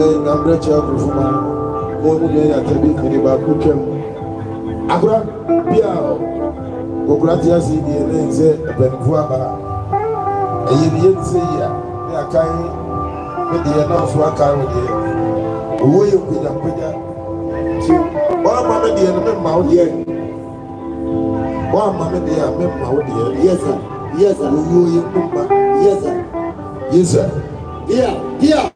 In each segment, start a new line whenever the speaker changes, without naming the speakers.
Number child from one day at the beginning about Kukem. Abra, Piao, Okratia see the name said, Benfuaba. A year say, they are kind with the announced work out with you. Who you could have put that? One mamma, the enemy mouth yet. One mamma, the enemy mouth yet. Yes, sir. Yes, sir. Yes, sir. Yes, sir. Yeah, yeah.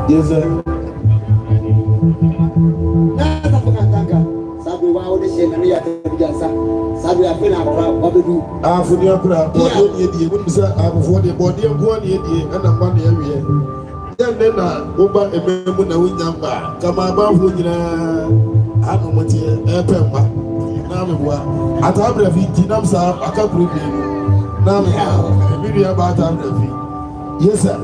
Yes, sir. Sabi wa o de se na ya te biasa. Sabi afi na akra obedu. Afu ni akra. Body e die. Mo bisa afu de body enko ni e die. Na mba na ewie. Dem de na wo ba ememu na wunya mba. Kama ba fu nyina. Anu moti e pemba. Na me bua. Ata abra fi tinam sa akabru bi. Na me. Bi ya ba ata abra fi. Yes, sir.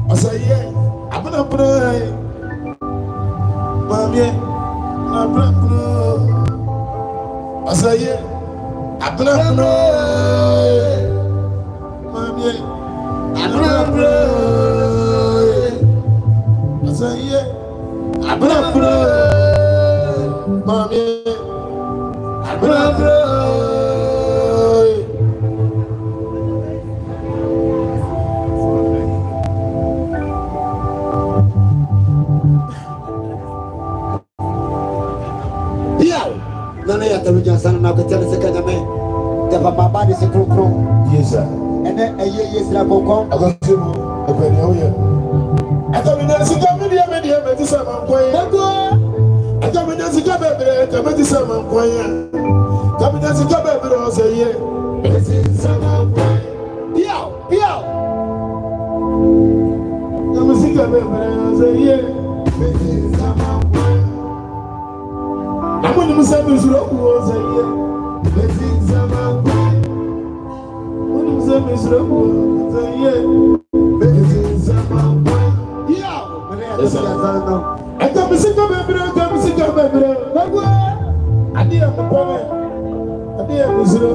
Asaye, abuna bro, mamie, abuna bro. Asaye, abuna bro, mamie, abuna bro. Asaye, abuna bro, mamie, abuna bro. Nana ya taru jansan na ko tele se kanyame te papa ba de se krokro yes sir ene eye yes la bokon agosimu e pe ni oye atabi na sika me ti sa man koy ego atabi na sika bebre te me ti sa man koy atabi na sika bebre o se ye me ti sa man koy piao na me sika bebre o se ye me ti sa man koy Amoni musabe zuro kuoza ye bezinza mangwe Amoni musabe zuro kuoza ye bezinza mangwe Ya mane atazana Akamsika bebre Nagwe Adia mpome Adia mizuro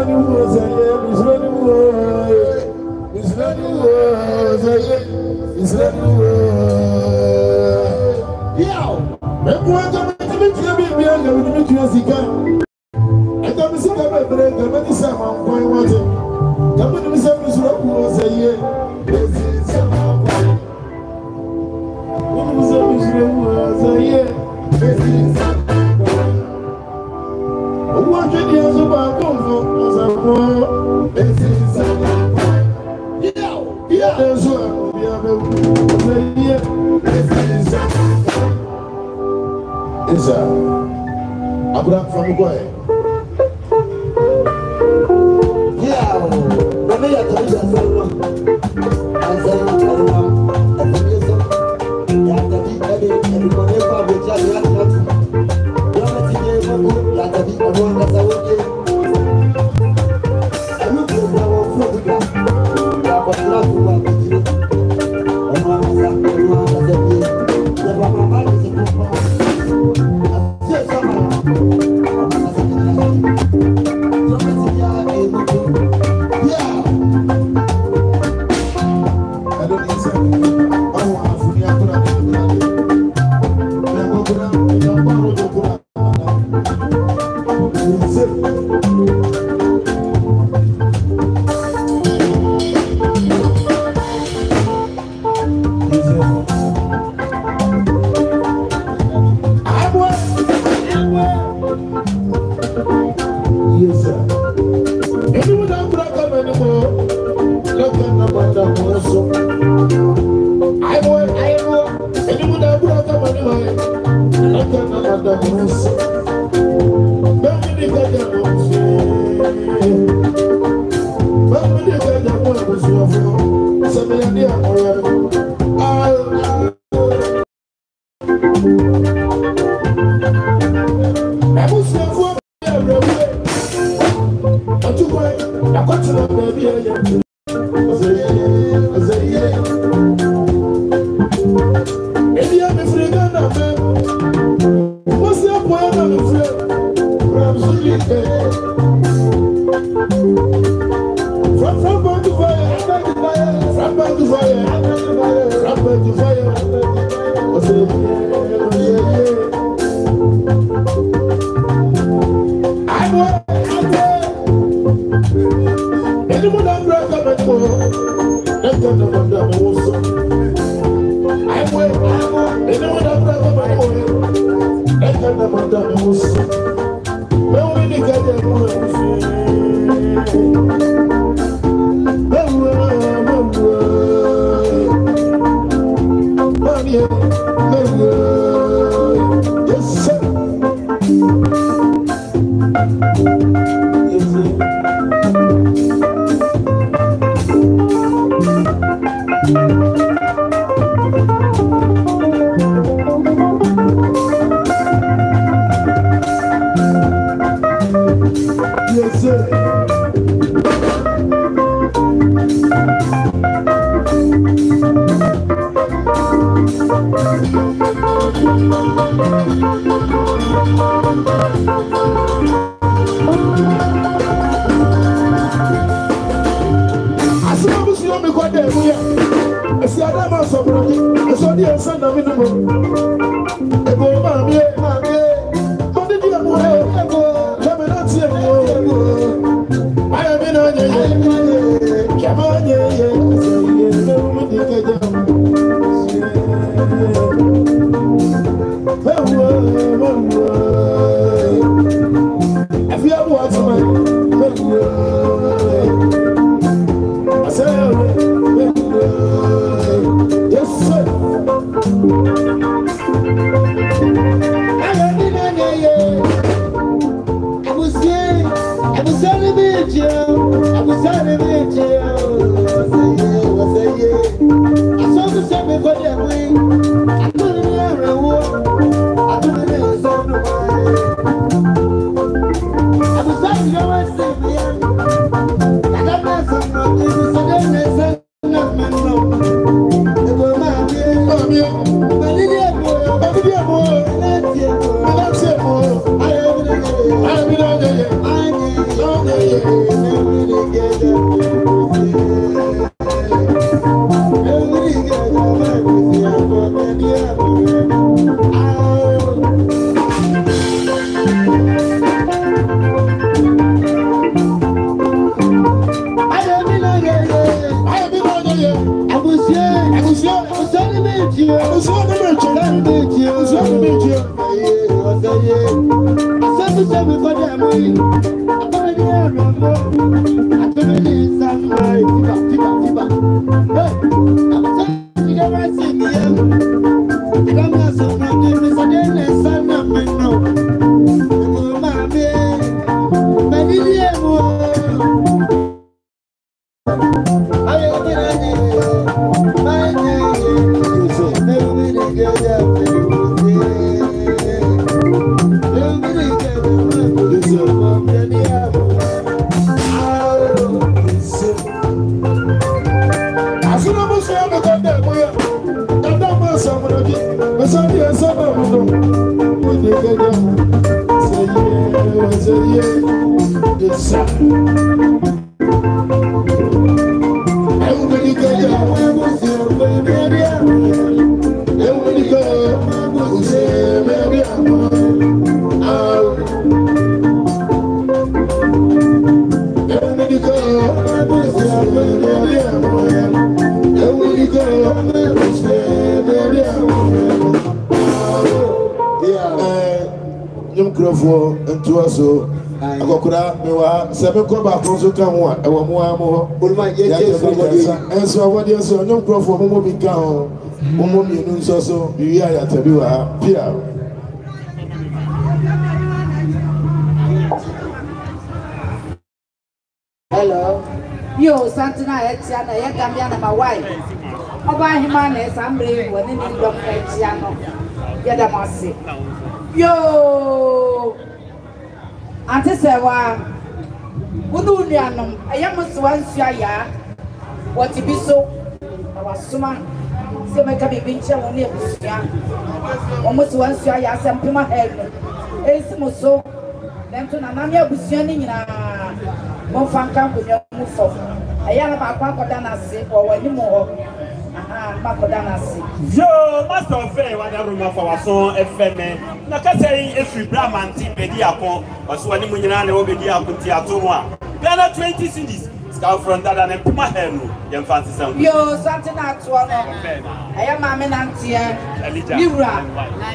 ni kuoza ye Mizuro ni kuoza ye Mizuro ni Ya Mekuwa kama tumetia bibi yangu tumetia zika. Eka msika bebre kama ni sama mkwai wote. Kama ni msema sura kuoza ye. Bezi sama mkwai. Kama msema sura kuoza ye. Bezi sama mkwai. Uwa kedi ya zuba konfo oza kwa. Bezi sama mkwai. Yeah. Ezo ya bebu oza ye. Bezi sama mkwai. Isa, Abraham from Goy. Yeah, the mayor told us and saying, I Seven come back from so come one. I want more. And so what you say, no crop for Momo become Momo, you know, so you are at a Pierre.
Hello, you Santana, Etiana, Yagamiana, my wife. Oba Himanes, I'm brave when in the Etiano. Yadamasi. Yo, Auntie Sewa. Unulianum, I am once ya. What to be so? I was summa. So make a big child on the almost once ya, some puma head. It's so. Then to Namia was sending in a Monfanka with your move for. I am about Pacodanasi or any more.
Yo, Master of Fair, what a room for our son, FM. Nakasay, if we Brahman, Tim Pediapo, or Swanimunyan over the Aputia Ghana 20 cities. scout from that and put my hair no yem fancy some
yo something at one I am my menantia Libra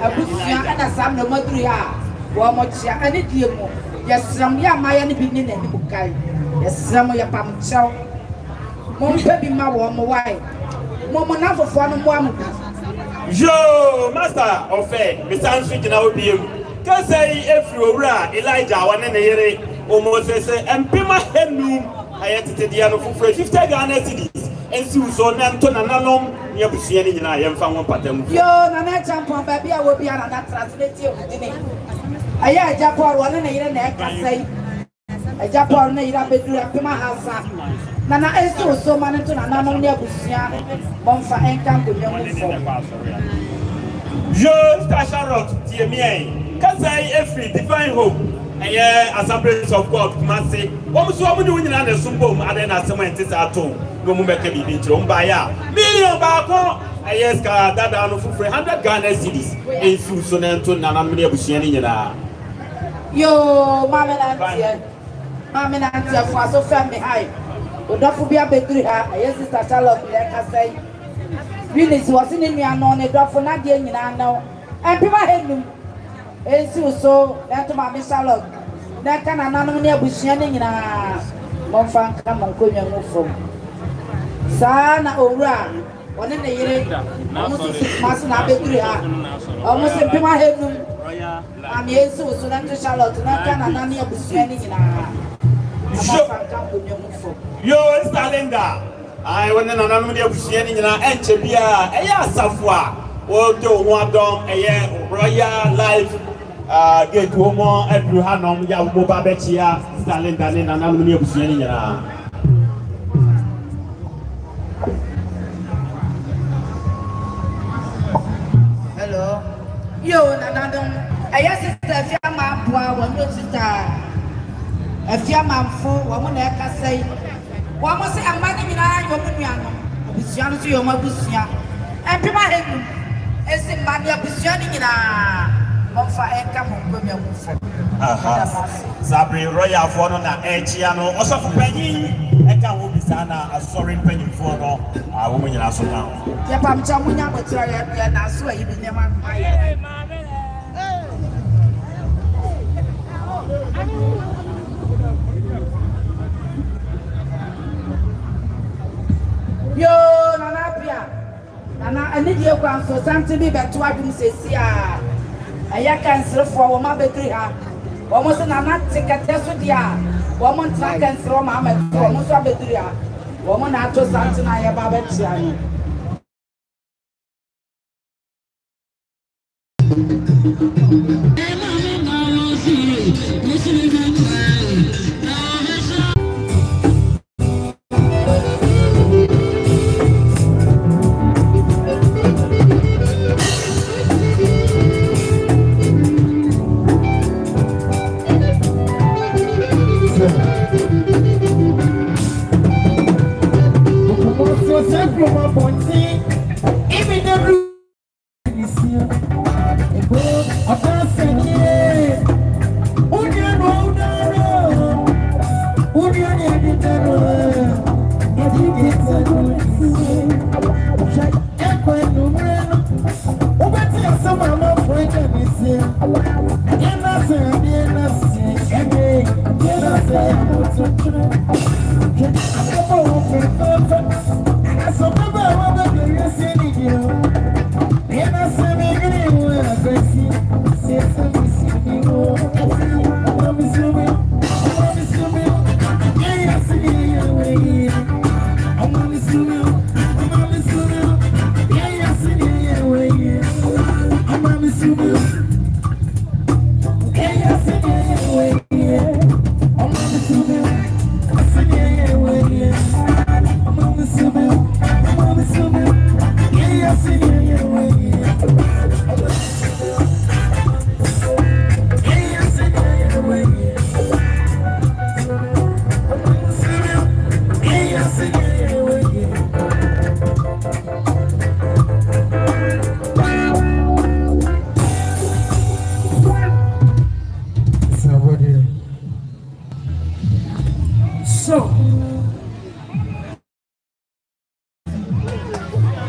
abusia ana sam no maduru ha wo mo chia ani die mo yesram ya maya ne bi ni na ni bukai yesram ya pam chaw mo mpe bi ma wo mo wai mo na fofo no mo am
yo master ofe me san su gina obi em ka say efri owura Elijah wane ne yere o mo se empima henu ayetete dia no fofo 50 Ghana cedis ensi uso na nto na nanom ye busua ni nyina ye mfa won patam
yo na na champion ba bia wo bia na translate o dini aya Japan wane ne yere na e kasai Japan ne yira bedu empima hasa na ensi uso ma nto na nanom ne busua bonfa enka gonyo fo
yo Charlotte tie mi ai kasai efri divine hope eye Assemblies of God kumase wo so wo ni nyina na sumbo mu ade na asema ntisa ato no mu beka bibi ntiro mba ya million ba ko eye ska dada no fufure 100 Ghana cedis ensu so na nto na na me abusua ni nyina
yo mama na tia fo aso family hai odofo bia beduri ha eye sister Charlotte le kasai Willis was in me anon e dofo na de nyina na empima henum ensu so that mama Charlotte na kana nanom ne abusua ni nyina monfa nka monkonya ngofo sana owura one ne yere omuso mas na beduri ha omuso empima henum ami ensu so na Charlotte na kana nanom abusua ni nyina monfa nka monkonya ngofo
yo Stalenda ai wona na nanom ne abusua ni nyina enche bia eya asafo a wo de wo adom eye Royal Life get woman edru hanom ya wo ba bechia Stalenda ne na nanom ne abusua ni nyina
hello yo na nanom aya sister fiama boa wo no sister afiama mfo wo mo na kasai wo mo se amani nyina yo mo nuano abusua no so yo mo abusua empima henu ese mani abusua ni nyina monfa enka monkonya mufo
aha Sabri Royal for no na echia no osofo panyin eka wo bisana asori panyin for no wo mo nyina so na
ya pam cha munya botira ya na so ayi bi nyama aye yo nana pia nana ani die kwa so something bi beto adum sesi a aya kansrefo wo ma betri ha wo mo se nana tikete so dia wo mo ntra kansro ma ma wo mo so betri ha wo mo na to something na ya ba betri ani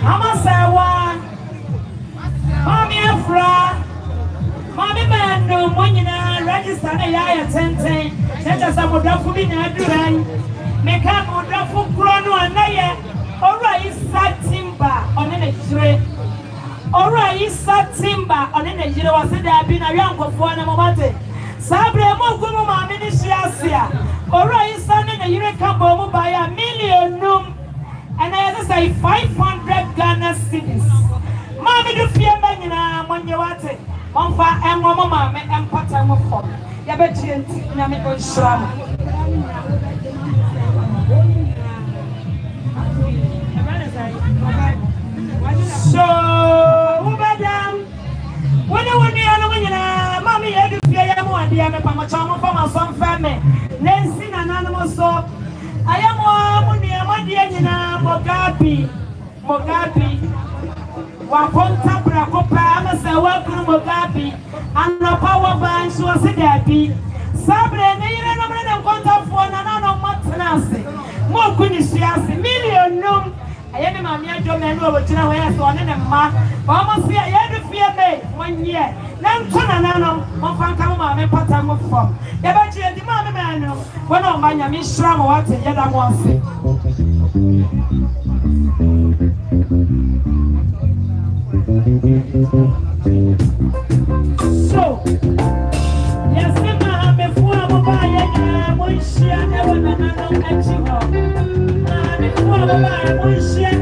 Amasawa, Mommy Afra, Mommy Mando, Monina, register a yaya tente, let us have a duffy in a dray. Make up a duffy chrono and naye, or I sat timber on a tray. Or I sat timber on a jiro was there had been a young of one amate. Sabre Mogumo Ministrasia, or I sat in a Eureka Bomo by a million noom. And I just say 500 Ghana cedis. Mommy, do fear me when you want it. Mama and Mama and Pata Mofo. Yabet, Yamiko Shram. So, Madam, when you want me, Mommy, I do fear you more, dear Pamachama for my son family. Nancy and animal so. I am one Diana Mogabi, Waponta Bracopa, Amasa, welcome Mogabi, and the power van, she was a daddy. Sabre, and no contact for another Martinasi. More goodness, she has a million noom. I am a mere domain over General one in a month. Almost fear, I had to fear me 1 year. Then turn another, Monfrancama, and Patamo from. The budget, the man, when I'm by a Miss Shram, what the other wants. So, yes, I'm before I'm buying one share, never another. Before I'm buying one share.